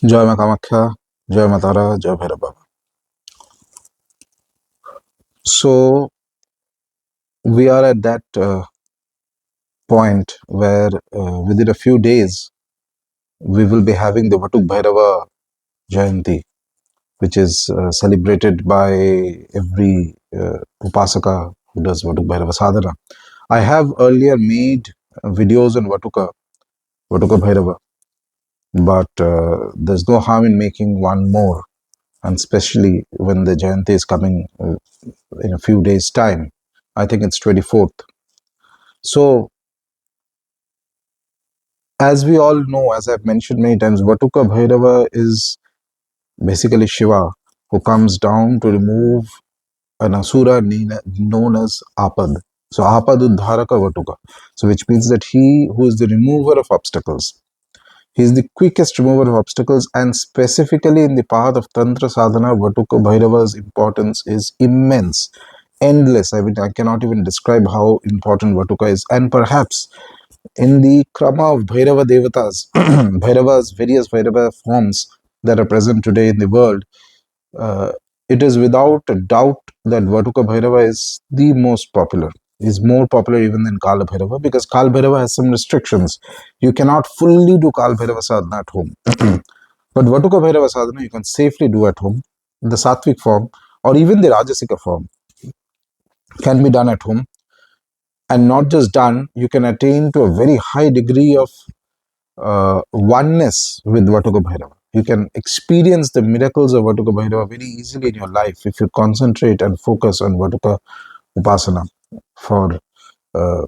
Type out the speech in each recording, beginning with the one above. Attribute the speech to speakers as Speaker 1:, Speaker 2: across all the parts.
Speaker 1: Jai Ma Kamakhya, Jai Matara, Jai Bhairava. So we are at that point where within a few days we will be having the Bhairava Jayanti, which is celebrated by every Upasaka who does Bhairava Sadhana. I have earlier made videos on Batuka Bhairava, but there's no harm in making one more, and especially when the Jayanti is coming in a few days' time. I think it's 24th. So, as we all know, as I've mentioned many times, Batuka Bhairava is basically Shiva who comes down to remove an asura known as Apad. So, Apadudharak Batuka. So, which means that he who is the remover of obstacles. He is the quickest remover of obstacles, and specifically in the path of Tantra Sadhana, Batuka Bhairava's importance is immense, endless. I mean, I cannot even describe how important Batuka is, and perhaps in the krama of Bhairava Devatas, Bhairavas, various Bhairava forms that are present today in the world, uh, it is without a doubt that Batuka Bhairava is the most popular. Is more popular even than Kala Bhairava because Kala Bhairava has some restrictions. You cannot fully do Kala Bhairava sadhana at home. But Batuka Bhairava sadhana you can safely do at home. The Sattvic form or even the Rajasika form can be done at home. And not just done, you can attain to a very high degree of oneness with Batuka Bhairava. You can experience the miracles of Batuka Bhairava very easily in your life if you concentrate and focus on Batuka Upasana for uh,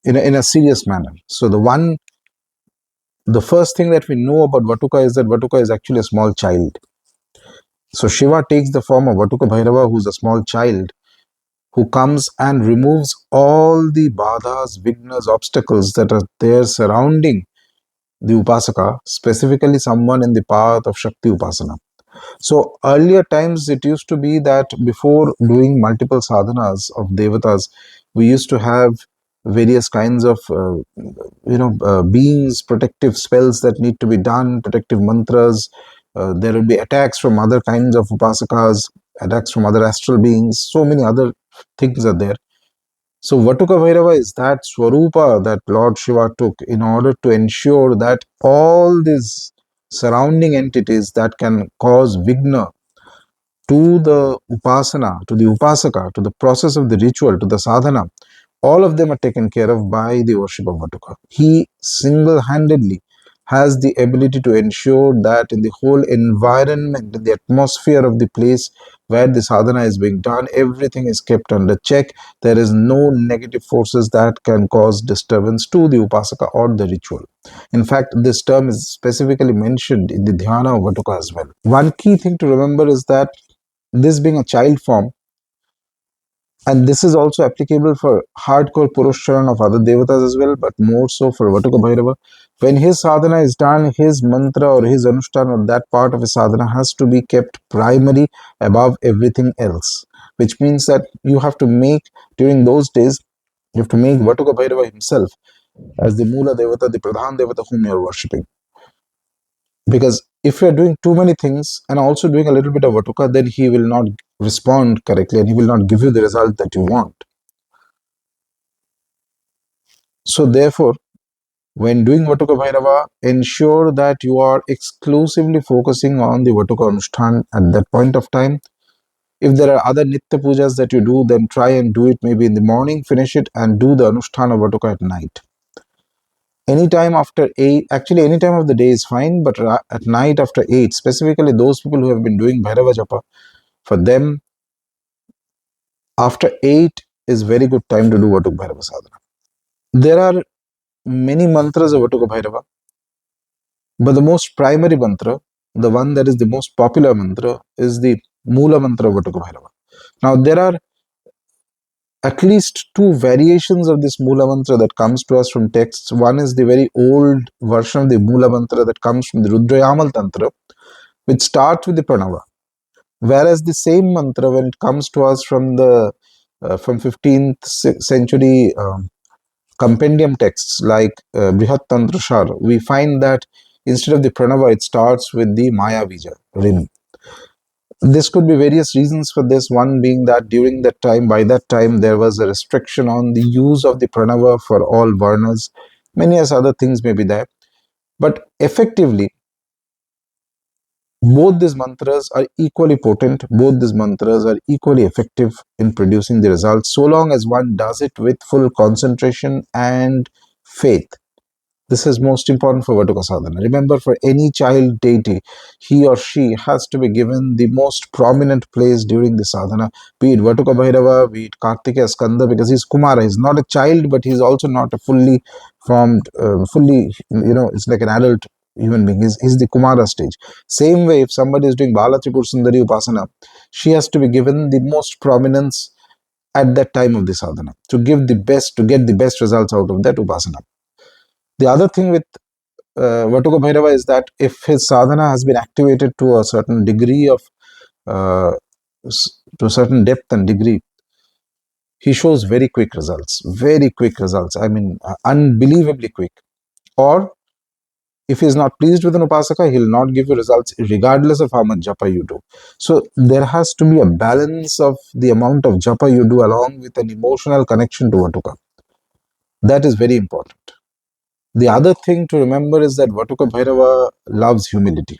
Speaker 1: in a serious manner. So the first thing that we know about Batuka is that Batuka is actually a small child. So Shiva takes the form of Batuka Bhairava, who's a small child, who comes and removes all the badhas, vignas, obstacles that are there surrounding the Upasaka, specifically someone in the path of Shakti Upasana. So earlier times it used to be that before doing multiple sadhanas of devatas, we used to have various kinds of beings, protective spells that need to be done, protective mantras. There will be attacks from other kinds of upasakas, attacks from other astral beings. So many other things are there. So Vatuka Bhairava is that Swarupa that Lord Shiva took in order to ensure that all these surrounding entities that can cause vigna to the upasana, to the upasaka, to the process of the ritual, to the sadhana, all of them are taken care of by the worship of Batuka. He single-handedly has the ability to ensure that in the whole environment, in the atmosphere of the place where the sadhana is being done, everything is kept under check. There is no negative forces that can cause disturbance to the upasaka or the ritual. In fact, this term is specifically mentioned in the dhyana of Batuka as well. One key thing to remember is that this being a child form, and this is also applicable for hardcore Purushcharan of other devatas as well, but more so for Vatuka Bhairava. When his sadhana is done, his mantra or his anushthan or that part of his sadhana has to be kept primary above everything else. Which means that you have to make, during those days, you have to make Vatuka Bhairava himself as the Moola Devata, the Pradhan Devata whom you are worshipping. Because if you are doing too many things and also doing a little bit of Vatuka, then he will not respond correctly and he will not give you the result that you want. So therefore, when doing Vatuka Bhairava, ensure that you are exclusively focusing on the Vatuka Anushthan at that point of time. If there are other Nitya Pujas that you do, then try and do it maybe in the morning, finish it and do the Anushthan of Vatuka at night. Anytime after 8, actually any time of the day is fine, but at night after 8, specifically those people who have been doing Bhairava Japa, for them, after 8 is very good time to do Vatuka Bhairava Sadhana. There are many mantras of Vatuka Bhairava. But the most primary mantra, the one that is the most popular mantra, is the Moola mantra of Batuka Bhairava. Now, there are at least two variations of this Moola mantra that comes to us from texts. One is the very old version of the Moola mantra that comes from the Rudrayamal Tantra, which starts with the Pranava. Whereas the same mantra, when it comes to us from the from 15th century compendium texts like Brihat Tantra Shar, we find that instead of the pranava, it starts with the maya bija, rin. This could be various reasons for this. One being that during that time, by that time, there was a restriction on the use of the pranava for all varnas. Many as other things may be there. But effectively, both these mantras are equally potent, both these mantras are equally effective in producing the results, so long as one does it with full concentration and faith. This is most important for Vatuka sadhana. Remember, for any child deity, he or she has to be given the most prominent place during the sadhana, be it Vatuka Bhairava, be it Kartikeya Skanda, because he's Kumara. He's not a child, but he's also not a fully formed, it's like an adult human being. He's the Kumara stage. Same way, if somebody is doing Bala Tripur Sundari Upasana, she has to be given the most prominence at that time of the sadhana to give the best, to get the best results out of that Upasana. The other thing with Vatuka Bhairava is that if his sadhana has been activated to a certain degree of, uh, to a certain depth and degree, he shows very quick results, very quick results. I mean, unbelievably quick. Or if he is not pleased with an upasaka, he'll not give you results regardless of how much japa you do. So there has to be a balance of the amount of japa you do along with an emotional connection to Vatuka. That is very important. The other thing to remember is that Vatuka Bhairava loves humility.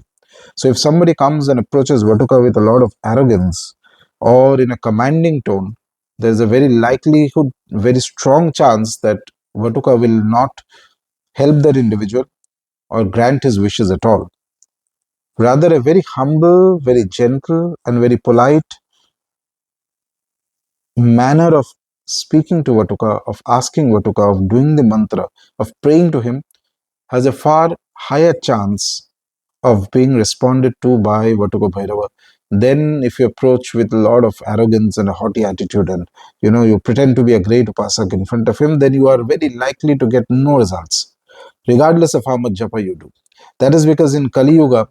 Speaker 1: So if somebody comes and approaches Vatuka with a lot of arrogance or in a commanding tone, there's a very likelihood, very strong chance that Vatuka will not help that individual or grant his wishes at all. Rather, a very humble, very gentle, and very polite manner of speaking to Vatuka, of asking Vatuka, of doing the mantra, of praying to him has a far higher chance of being responded to by Vatuka Bhairava. Then if you approach with a lot of arrogance and a haughty attitude and you pretend to be a great upasak in front of him, then you are very likely to get no results, regardless of how much japa you do. That is because in Kali Yuga,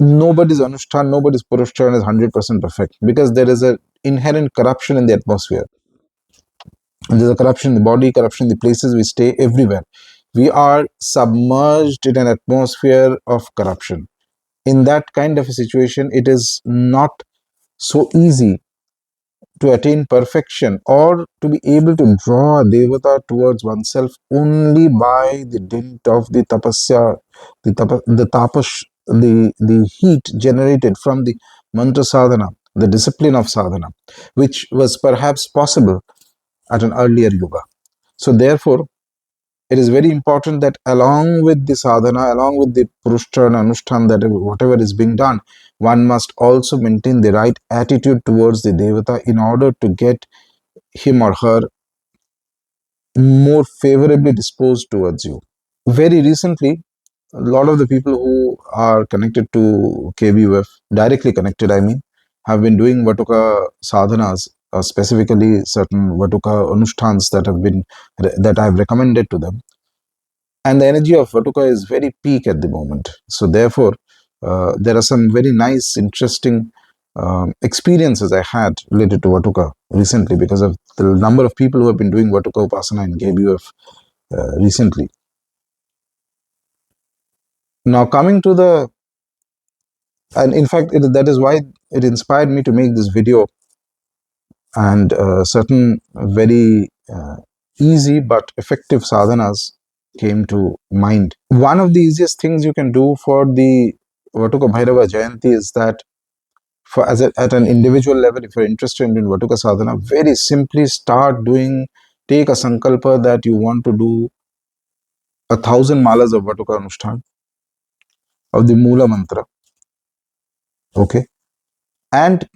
Speaker 1: nobody's Anushtan, nobody's Purushchan is 100% perfect, because there is an inherent corruption in the atmosphere. There's a corruption in the body, corruption in the places we stay, everywhere. We are submerged in an atmosphere of corruption. In that kind of a situation, it is not so easy to attain perfection or to be able to draw a devata towards oneself only by the dint of the tapasya, the heat generated from the mantra sadhana, the discipline of sadhana, which was perhaps possible at an earlier yuga. So therefore, it is very important that along with the sadhana, along with the purushtan, anushtan, that whatever is being done, one must also maintain the right attitude towards the devata in order to get him or her more favorably disposed towards you. Very recently, a lot of the people who are connected to KBUF, directly connected, I mean, have been doing Vatuka sadhanas, specifically certain Vatuka anushtans that I have recommended to them. And the energy of Vatuka is very peak at the moment. So therefore, there are some very nice, interesting experiences I had related to Vatuka recently because of the number of people who have been doing Vatuka Upasana in KBUF recently. Now coming to and in fact, that is why it inspired me to make this video, and certain very easy but effective sadhanas came to mind. One of the easiest things you can do for the Batuka Bhairava Jayanti is that at an individual level, if you're interested in Batuka Sadhana, very simply take a sankalpa that you want to do 1,000 malas of Batuka Anushtan, of the Moola mantra, okay, and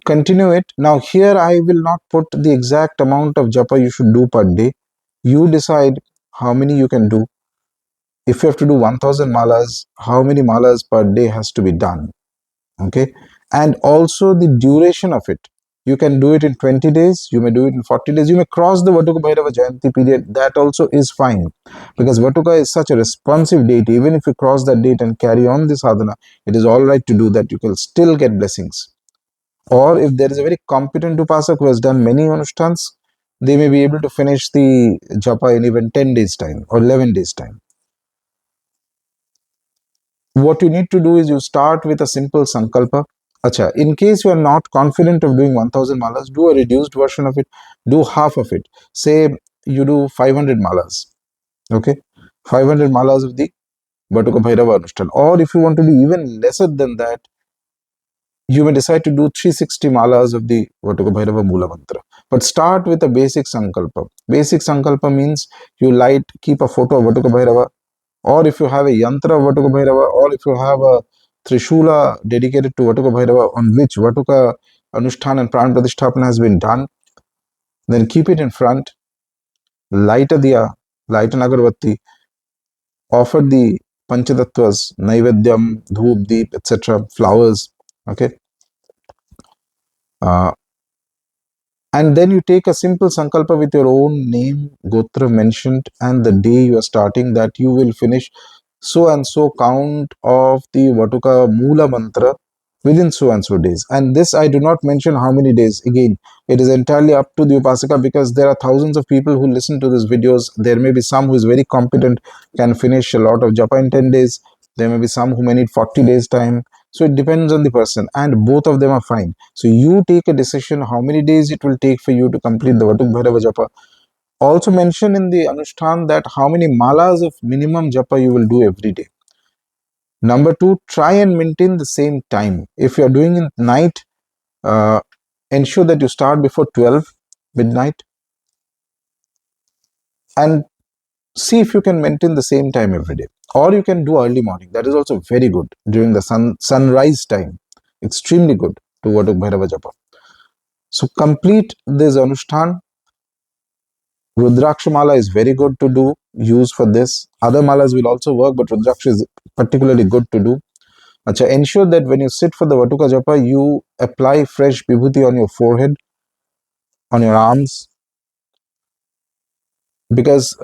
Speaker 1: continue it. Now here I will not put the exact amount of japa you should do per day. You decide how many you can do. If you have to do 1,000 malas, how many malas per day has to be done, okay, and also the duration of it. You can do it in 20 days, you may do it in 40 days, you may cross the Batuka Bhairava Jayanti period, that also is fine, because Batuka is such a responsive deity. Even if you cross that date and carry on the sadhana, it is all right to do that, you can still get blessings. Or if there is a very competent upasak who has done many anushtans, they may be able to finish the japa in even 10 days time or 11 days time. What you need to do is you start with a simple sankalpa. Acha, in case you are not confident of doing 1000 malas, do a reduced version of it, do half of it. Say you do 500 malas, okay? 500 malas of the Batuka Bhairava Anushthan. Or if you want to do even lesser than that, you may decide to do 360 malas of the Batuka Bhairava Moola mantra. But start with a basic sankalpa. Basic sankalpa means you keep a photo of Batuka Bhairava, or if you have a yantra of Batuka Bhairava, or if you have a Trishula dedicated to Batuka Bhairava on which Batuka Anushtan and Pran Pratishthapana has been done, then keep it in front, light a diya, light an agarbatti, offer the Panchatattwas, Naivedyam, Dhoop, Deep, etc., flowers, okay? Uh, and then you take a simple sankalpa with your own name, gotra mentioned, and the day you are starting, that you will finish so and so count of the Vatuka Moola mantra within so and so days. And this I do not mention how many days. Again, it is entirely up to the Upasaka, because there are thousands of people who listen to these videos. There may be some who is very competent, can finish a lot of japa in 10 days. There may be some who may need 40 days time. So it depends on the person, and both of them are fine. So you take a decision how many days it will take for you to complete the Vatuk Bhairava Japa. Also mention in the Anushthan that how many malas of minimum japa you will do every day. Number two, try and maintain the same time. If you are doing it night, uh, ensure that you start before 12 midnight, and see if you can maintain the same time every day. Or you can do early morning. That is also very good during the sunrise time. Extremely good to Vatuk Bhairava Japa. So complete this Anushthan. Rudraksha Mala is very good to do, use for this. Other malas will also work, but Rudraksha is particularly good to do. Acha, ensure that when you sit for the Vatuka Japa, you apply fresh vibhuti on your forehead, on your arms, because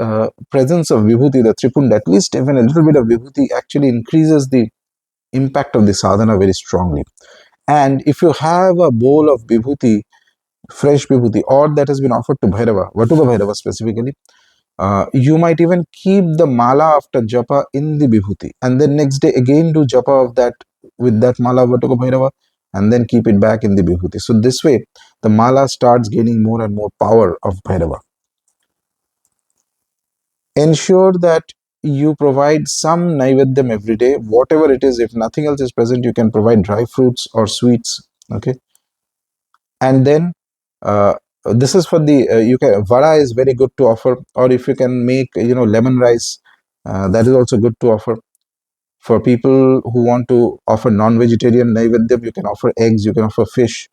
Speaker 1: presence of vibhuti, the tripunda, at least even a little bit of vibhuti actually increases the impact of the sadhana very strongly. And if you have a bowl of vibhuti, fresh vibhuti, or that has been offered to Bhairava, Vatuka Bhairava specifically, you might even keep the mala after japa in the vibhuti, and then next day again do japa of that with that mala Vatuka Bhairava, and then keep it back in the vibhuti. So this way, the mala starts gaining more and more power of Bhairava. Ensure that you provide some naivedyam every day, whatever it is. If nothing else is present, you can provide dry fruits or sweets, okay? And then this is for the you can vada is very good to offer, or if you can make lemon rice, that is also good to offer. For people who want to offer non-vegetarian naivedyam, you can offer eggs, you can offer fish,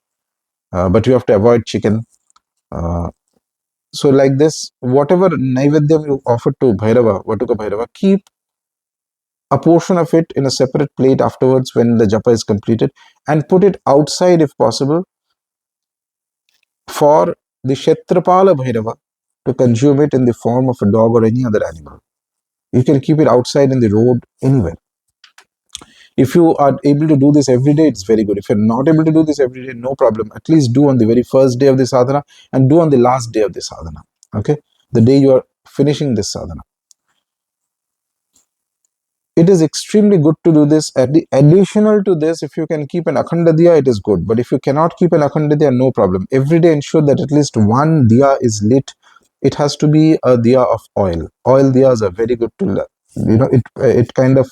Speaker 1: but you have to avoid chicken. So like this, whatever naivedyam you offer to Bhairava, Vatuka Bhairava, keep a portion of it in a separate plate afterwards when the japa is completed, and put it outside if possible for the Kshetrapala Bhairava to consume it in the form of a dog or any other animal. You can keep it outside in the road, anywhere. If you are able to do this every day, it's very good. If you're not able to do this every day, no problem. At least do on the very first day of the sadhana, and do on the last day of the sadhana. Okay? The day you are finishing this sadhana. It is extremely good to do this. Additional to this, if you can keep an Akhand Diya, it is good. But if you cannot keep an Akhand Diya, no problem. Every day ensure that at least one Diya is lit. It has to be a Diya of oil. Oil Diyas are very good to, it kind of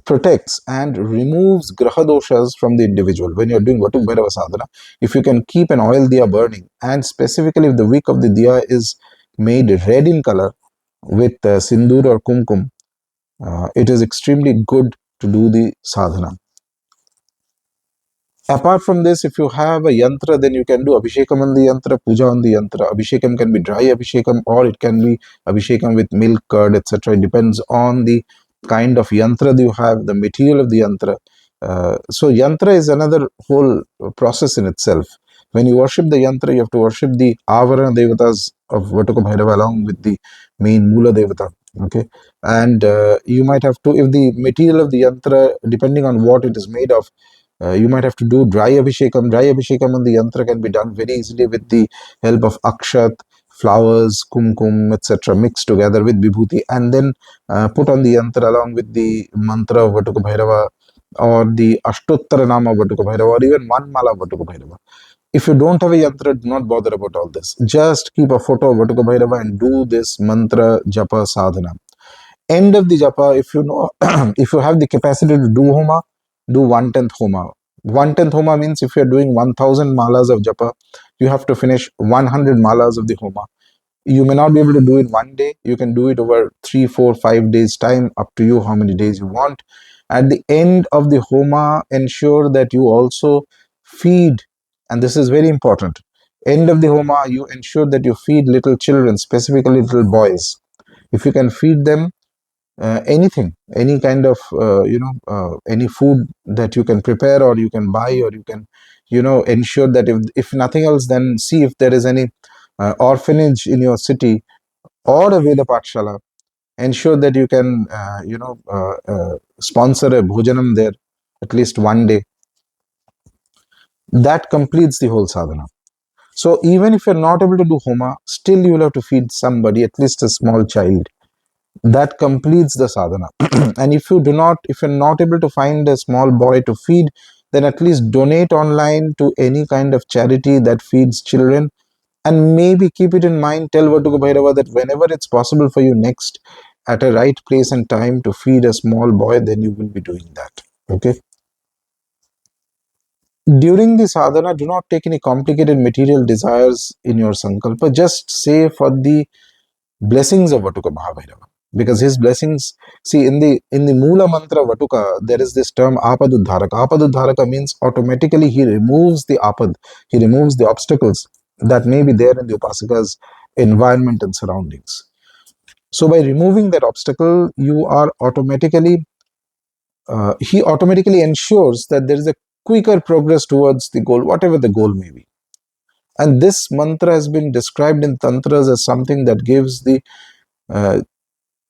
Speaker 1: protects and removes graha doshas from the individual. When you're doing Vatuk Bhairava sadhana, if you can keep an oil Diya burning, and specifically if the wick of the Diya is made red in color with sindoor or kumkum, it is extremely good to do the sadhana. Apart from this, if you have a yantra, then you can do Abhishekam on the yantra, puja on the yantra. Abhishekam can be dry Abhishekam, or it can be Abhishekam with milk, curd, etc. It depends on the kind of yantra that you have, the material of the yantra. So yantra is another whole process in itself. When you worship the yantra, you have to worship the avarana devatas of Vatuka Bhairava along with the main Moola devata. Okay, and you might have to, if the material of the yantra, depending on what it is made of, you might have to do dry Abhishekam. Dry Abhishekam on the yantra can be done very easily with the help of akshat, flowers, kumkum, etc., mixed together with vibhuti, and then put on the yantra along with the mantra of Batuka Bhairava, or the Ashtottarnama of Batuka Bhairava, or even one mala of Batuka Bhairava. If you don't have a yantra, do not bother about all this. Just keep a photo of Batuka Bhairava and do this mantra japa sadhana. End of the japa, if you know, if you have the capacity to do homa, do 1/10 homa. 1/10 homa means if you're doing 1000 malas of japa, you have to finish 100 malas of the homa. You may not be able to do it one day. You can do it over 3, 4, 5 days time, up to you how many days you want. At the end of the homa, ensure that you also feed, and this is very important. End of the homa, you ensure that you feed little children, specifically little boys. If you can feed them anything, any kind of any food that you can prepare, or you can buy, or you can ensure that if nothing else, then see if there is any orphanage in your city or a Veda Pathshala. Ensure that you can sponsor a bhojanam there at least one day. That completes the whole sadhana. So even if you're not able to do homa, still you will have to feed somebody, at least a small child. That completes the sadhana. And if you're not able to find a small boy to feed, then at least donate online to any kind of charity that feeds children. And maybe keep it in mind, tell Vatuka Bhairava that whenever it's possible for you next, at a right place and time, to feed a small boy, then you will be doing that. Okay. During the sadhana, do not take any complicated material desires in your sankalpa. Just say for the blessings of Vatuka Bhairava, because his blessings, see, in the Moola mantra Vatuka, there is this term Apadudharak. Apadudharaka means automatically he removes the apad, he removes the obstacles that may be there in the upasaka's environment and surroundings. So by removing that obstacle, you are automatically he automatically ensures that there is a quicker progress towards the goal, whatever the goal may be. And this mantra has been described in tantras as something that gives uh,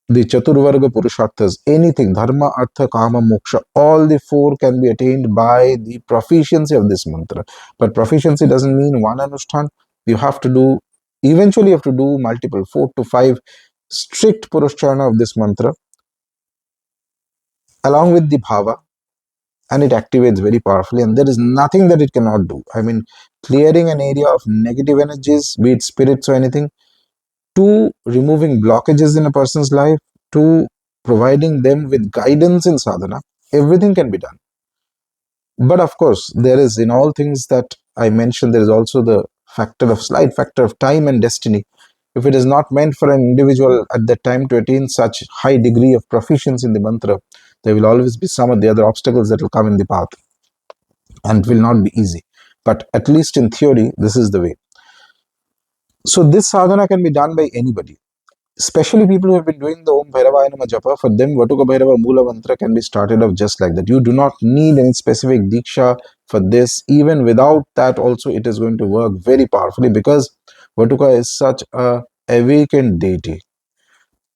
Speaker 1: the Chaturvarga Purusharthas, anything, Dharma, Artha, Kama, Moksha, all the four can be attained by the proficiency of this mantra. But proficiency doesn't mean one Anushthan. You have to do, eventually you have to do multiple, 4 to 5 strict Purushcharana of this mantra, along with the Bhava, and it activates very powerfully, and there is nothing that it cannot do. I mean, clearing an area of negative energies, be it spirits or anything, to removing blockages in a person's life, to providing them with guidance in sadhana, everything can be done. But of course, there is, in all things that I mentioned, there is also the slight factor of time and destiny. If it is not meant for an individual at that time to attain such high degree of proficiency in the mantra, there will always be some of the other obstacles that will come in the path, and it will not be easy. But at least in theory, this is the way. So this sadhana can be done by anybody, especially people who have been doing the Om Bhairava Nama Japa. For them, Vatuka Bhairava Moola Mantra can be started off just like that. You do not need any specific Diksha for this. Even without that also, it is going to work very powerfully, because Vatuka is such a awakened deity.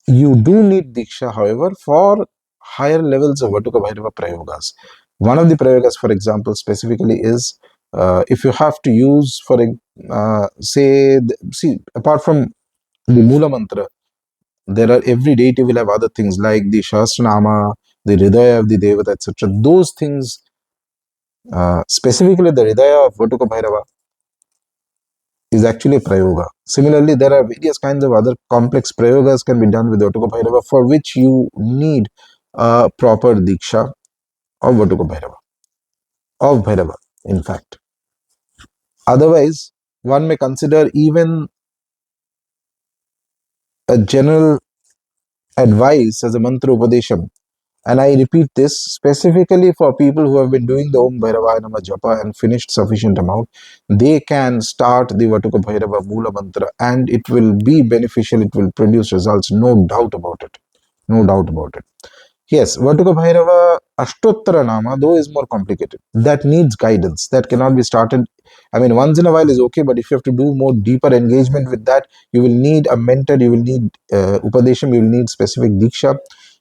Speaker 1: You do need Diksha, however, for higher levels of Vatuka Bhairava Prayogas. One of the Prayogas, for example, specifically is if you have to use for see, apart from the Moola Mantra, there are, every deity will have other things like the Shastranama, the Hridya of the Devata, etc. Those things, specifically the Hridya of Vatuka Bhairava, is actually a Prayoga. Similarly, there are various kinds of other complex Prayogas can be done with Vatuka Bhairava, for which you need a proper Diksha of Vatuka Bhairava, of Bhairava, in fact. Otherwise, one may consider even a general advice as a mantra upadesham. And I repeat this specifically for people who have been doing the Om Bhairavaya Nama Japa and finished sufficient amount. They can start the Vatuka Bhairava Moola Mantra, and it will be beneficial. It will produce results, no doubt about it. No doubt about it. Yes, Batuka Bhairava Ashtottarnama, though, is more complicated. That needs guidance. That cannot be started. I mean, once in a while is okay, but if you have to do more deeper engagement with that, you will need a mentor, you will need Upadesham, you will need specific Diksha,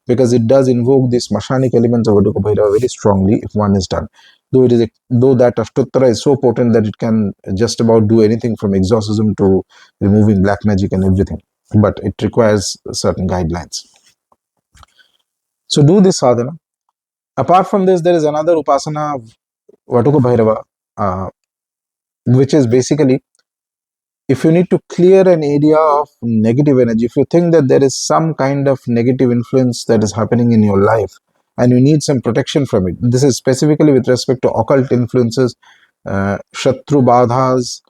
Speaker 1: because it does invoke the smashanic elements of Batuka Bhairava very strongly if one is done. though that Ashtottara is so potent that it can just about do anything from exorcism to removing black magic and everything, but it requires certain guidelines. So do this sadhana. Apart from this, there is another upasana of Batuka Bhairava, which is basically, if you need to clear an area of negative energy, if you think that there is some kind of negative influence that is happening in your life and you need some protection from it, this is specifically with respect to occult influences, Shatru Badhas,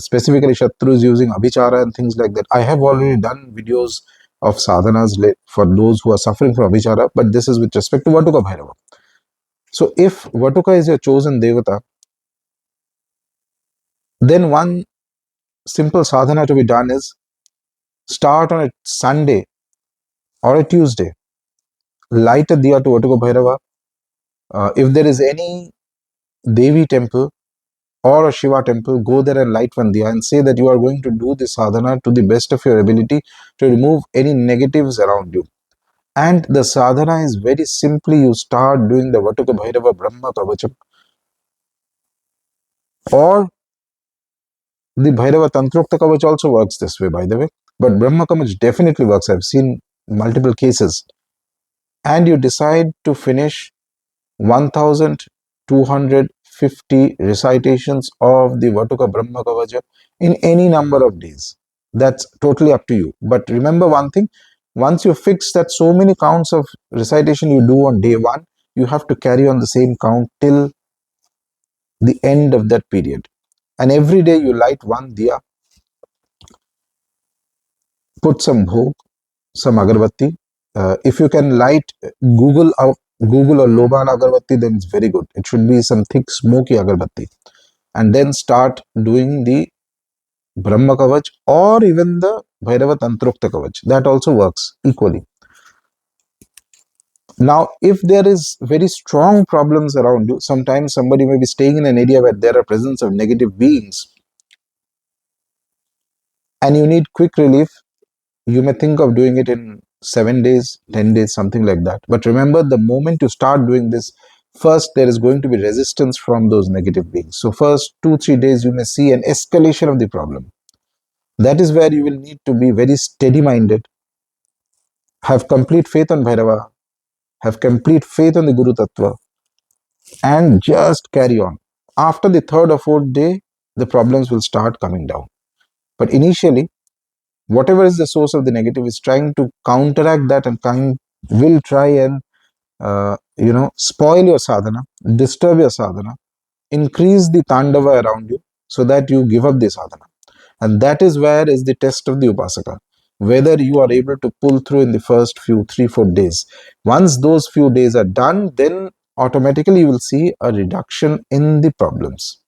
Speaker 1: specifically Shatrus using Abhichara and things like that. I have already done videos of sadhanas for those who are suffering from Abhichara, but this is with respect to Batuka Bhairava. So if Batuka is your chosen Devata, then one simple sadhana to be done is start on a Sunday or a Tuesday, light a diya to Batuka Bhairava. If there is any Devi temple or a Shiva temple, go there and light one diya and say that you are going to do this sadhana to the best of your ability to remove any negatives around you. And the sadhana is very simply, you start doing the Batuka Bhairava Brahma Kavacham, or the Bhairava Tantrokta Kavach also works this way, by the way. But Brahma Kavach definitely works. I've seen multiple cases. And you decide to finish 1250 recitations of the Batuka Brahma Kavacha in any number of days. That's totally up to you. But remember one thing, once you fix that so many counts of recitation you do on day one, you have to carry on the same count till the end of that period. And every day you light one diya, put some bhog, some agarbatti. If you can light Google Google or Loban agarbatti, then it's very good. It should be some thick smoky agarbatti. And then start doing the Brahma Kavach or even the Bhairava Tantrokta Kavach. That also works equally. Now, if there is very strong problems around you, sometimes somebody may be staying in an area where there are presence of negative beings and you need quick relief, you may think of doing it in 7 days, 10 days, something like that. But remember, the moment you start doing this, first there is going to be resistance from those negative beings. So first 2-3 days you may see an escalation of the problem. That is where you will need to be very steady minded, have complete faith on Bhairava, have complete faith on the Guru Tattva, and just carry on. After the third or fourth day, the problems will start coming down. But initially, whatever is the source of the negative is trying to counteract that and will try and spoil your sadhana, disturb your sadhana, increase the tandava around you so that you give up the sadhana. And that is where is the test of the upasaka, whether you are able to pull through in the first few 3-4 days. Once those few days are done, then automatically you will see a reduction in the problems.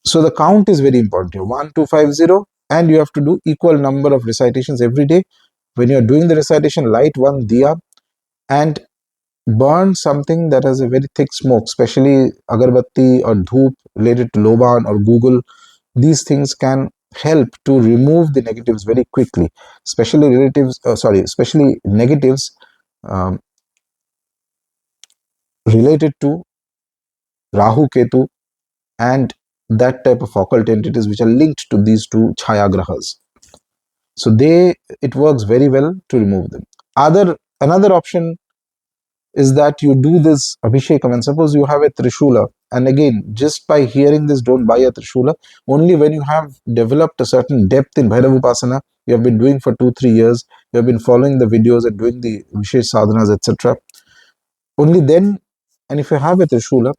Speaker 1: So the count is very important here, 1250, and you have to do equal number of recitations every day. When you are doing the recitation, light one diya and burn something that has a very thick smoke, especially agarbatti or dhoop related to loban or google. These things can help to remove the negatives very quickly, especially negatives um, related to Rahu Ketu and that type of occult entities which are linked to these two Chaya Grahas. So it works very well to remove them. Another option is that you do this Abhishekam, and suppose you have a Trishula, and again, just by hearing this, don't buy a Trishula. Only when you have developed a certain depth in Bhairava Upasana, you have been doing for 2-3 years, you have been following the videos and doing the Vishesh Sadhanas, etc. Only then, and if you have a Trishula,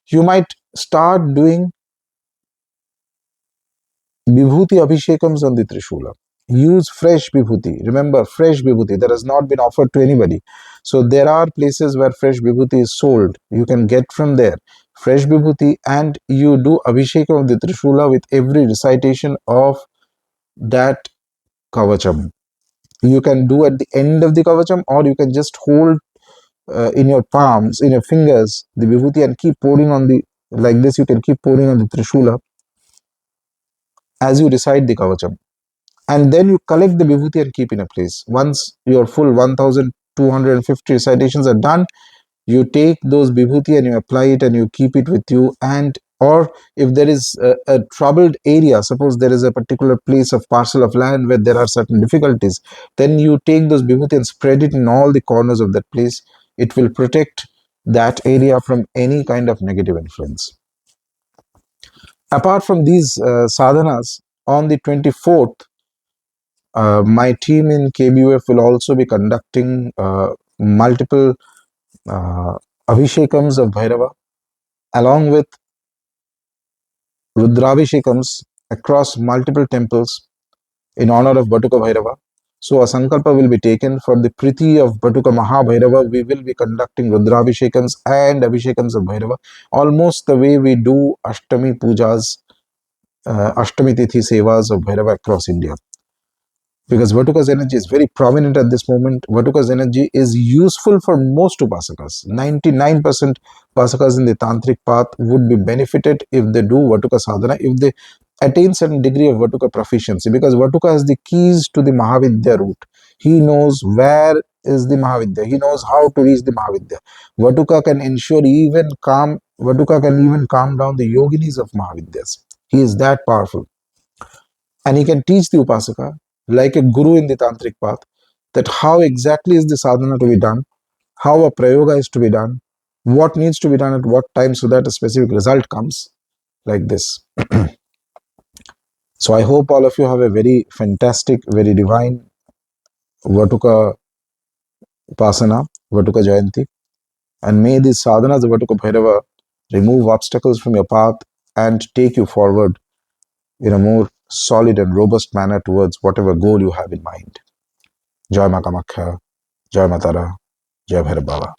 Speaker 1: you might start doing Vibhuti Abhishekams on the Trishula. Use fresh Vibhuti. Remember, fresh Vibhuti that has not been offered to anybody. So there are places where fresh Vibhuti is sold. You can get from there fresh Vibhuti, and you do Abhishekam of the Trishula with every recitation of that Kavacham. You can do at the end of the Kavacham, or you can just hold in your palms, in your fingers, the Vibhuti and keep pouring on the, like this, you can keep pouring on the Trishula as you recite the Kavacham. And then you collect the vibhuti and keep in a place. Once your full 1250 recitations are done, You take those vibhuti and you apply it and you keep it with you. And or if there is a troubled area, suppose there is a particular place of parcel of land where there are certain difficulties, then you take those vibhuti and spread it in all the corners of that place. It will protect that area from any kind of negative influence. Apart from these sadhanas, on the 24th, my team in KBUF will also be conducting multiple uh, Abhishekams of Bhairava, along with Rudrabhishekams across multiple temples in honor of Batuka Bhairava. So a sankalpa will be taken for the Priti of Batuka Mahabhairava. We will be conducting Rudrabhishekams and Abhishekams of Bhairava, almost the way we do Ashtami Pujas, Ashtami Tithi Sevas of Bhairava across India. Because Vatuka's energy is very prominent at this moment. Vatuka's energy is useful for most Upasakas. 99% Upasakas in the Tantric path would be benefited if they do Vatuka sadhana, if they attain certain degree of Vatuka proficiency. Because Vatuka has the keys to the Mahavidya route. He knows where is the Mahavidya. He knows how to reach the Mahavidya. Vatuka can even calm down the yoginis of Mahavidyas. He is that powerful. And he can teach the Upasaka like a guru in the Tantric path that how exactly is the sadhana to be done, how a prayoga is to be done, what needs to be done at what time so that a specific result comes like this. So I hope all of you have a very fantastic, very divine Vatuka Upasana, Vatuka Jayanti. And may these sadhanas of Vatuka Bhairava remove obstacles from your path and take you forward in a more solid and robust manner towards whatever goal you have in mind. Jai Ma Kamakhya, Jai Matara, Jai Bhairava.